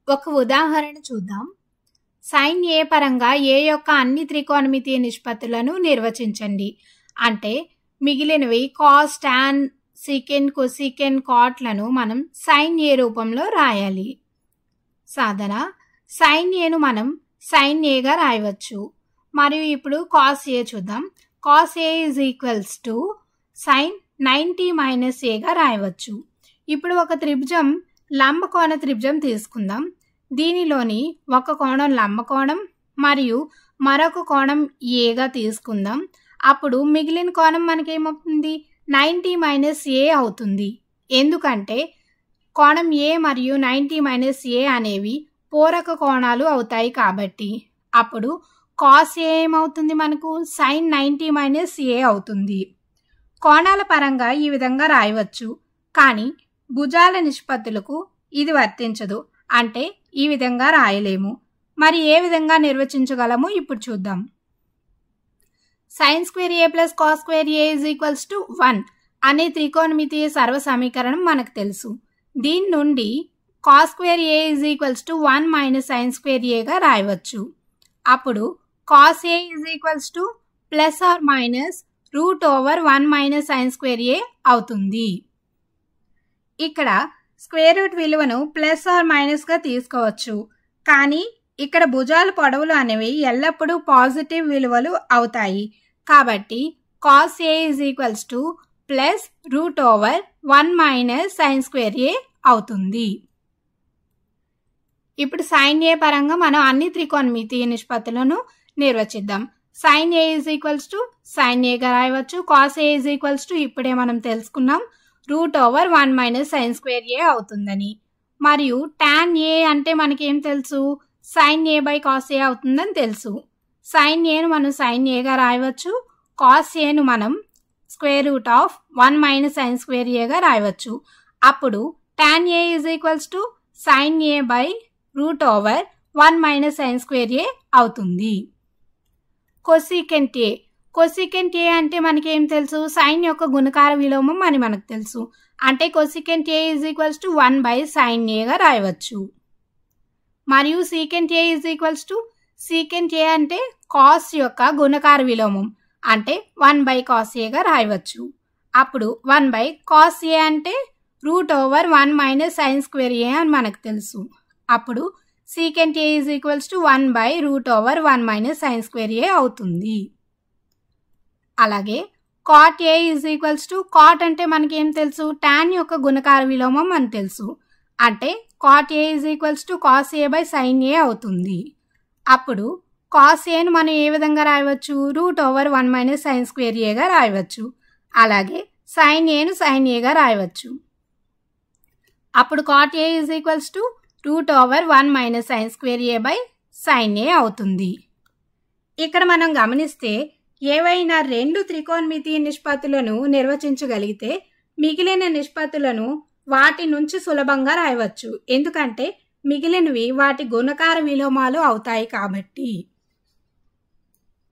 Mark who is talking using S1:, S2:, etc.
S1: ఒక ఉదాహరణ చూద్దాం. sin a పరంగా a యొక్క అన్ని త్రికోణమితీయ నిష్పత్తులను నిర్వచించండి. అంటే మిగిలినవి cos, tan, secant, cosecant, cotలను మనం sin a రూపంలో రాయాలి. సాధన sin aను మనం sin aగా రాయవచ్చు. మరియు ఇప్పుడు cos a చూద్దాం. cos a is equals to sin 90 minus aగా రాయవచ్చు. ఇప్పుడు ఒక త్రిభుజం లంబకోణ త్రిభుజం తీసుకుందాం. దీనిలోని ఒక కోణం లంబకోణం మరియు మరొక కోణం ఏగా తీసుకుందాం. అప్పుడు మిగిలిన కోణం మనకేమవుతుంది? 90 మైనస్ ఏ అవుతుంది. ఎందుకంటే కోణం ఏ మరియు 90 మైనస్ ఏ అనేవి పూరక కోణాలు అవుతాయి కాబట్టి. అప్పుడు కాస్ ఏ ఏమవుతుంది? మనకు సైన్ 90 మైనస్ ఏ అవుతుంది. కోణాల పరంగా ఈ విధంగా రాయవచ్చు, కానీ భుజాల నిష్పత్తులకు ఇది వర్తించదు. అంటే ఈ విధంగా రాయలేము. మరి ఏ విధంగా నిర్వచించగలము ఇప్పుడు చూద్దాం. Sine square A plus cos square A is equals to 1 అనే త్రికోణమితీయ సర్వ సమీకరణం మనకు తెలుసు. దీని నుండి cos square A is equals to 1 minus sine square ఏగా రాయవచ్చు. అప్పుడు cos A is equals to plus or minus √1 minus sine square A అవుతుంది. ఇక్కడ స్క్వేర్ రూట్ విలువను ప్లస్ ఆర్ మైనస్గా తీసుకోవచ్చు, కానీ ఇక్కడ భుజాల పొడవులు అనేవి ఎల్లప్పుడూ పాజిటివ్ విలువలు అవుతాయి. కాబట్టి cos A is equals to plus √1 minus sine square A అవుతుంది. ఇప్పుడు సైన్ ఏ పరంగా మనం అన్ని త్రికోణమితీయ నిష్పత్తులను నిర్వచిద్దాం. Sine A is equals to sine ఏగా రాయవచ్చు. Cos A is equals to ఇప్పుడే మనం తెలుసుకున్నాం √1 మైనస్ సైన్ స్క్వేర్ ఏ అవుతుందని. మరియు tan ఏ అంటే మనకేం తెలుసు? Sine A by cos A అవుతుందని తెలుసు. సైన్ ఏను మనం సైన్ ఏగా రాయవచ్చు. కాస్ ఏను మనం √1 మైనస్ సైన్ స్క్వేర్ ఏగా రాయవచ్చు. అప్పుడు tan A is equals to sine A by √1 minus sine square A అవుతుంది. కొసీకెంట్ ఏ. కొసీకెంట్ ఏ అంటే మనకేం తెలుసు? సైన్ యొక్క గుణకార విలోమం అని మనకు తెలుసు. అంటే cosecant A is equals to 1 by sine ఏగా రాయవచ్చు. మరియు secant A is equals to secant A అంటే కాస్ యొక్క గుణకార విలోమం, అంటే 1 బై కాస్ ఏగా రాయవచ్చు. అప్పుడు 1 బై కాస్ ఏ అంటే √1 మైనస్ సైన్ స్క్వేర్ ఏ అని మనకు తెలుసు. అప్పుడు secant A is equals to 1 by √1 minus sine square A అవుతుంది. అలాగే cot A is equals to, cot అంటే మనకేం తెలుసు? టాన్ యొక్క గుణకార విలోమం అని తెలుసు. అంటే cot A is equals to cos A by sine A అవుతుంది. అప్పుడు కాస్ ఏను మనం ఏ విధంగా రాయవచ్చు? √1 మైనస్ సైన్ స్క్వేర్ ఏగా రాయవచ్చు. అలాగే సైన్ ఏను సైన్ ఏగా రాయవచ్చు. అప్పుడు cot A is equals to √1 minus sine square A by sine A అవుతుంది. ఇక్కడ మనం గమనిస్తే ఏవైనా రెండు త్రికోణమితీయ నిష్పత్తులను నిర్వచించగలిగితే మిగిలిన నిష్పత్తులను వాటి నుంచి సులభంగా రాయవచ్చు. ఎందుకంటే మిగిలినవి వాటి గుణకార విలోమాలు అవుతాయి కాబట్టి.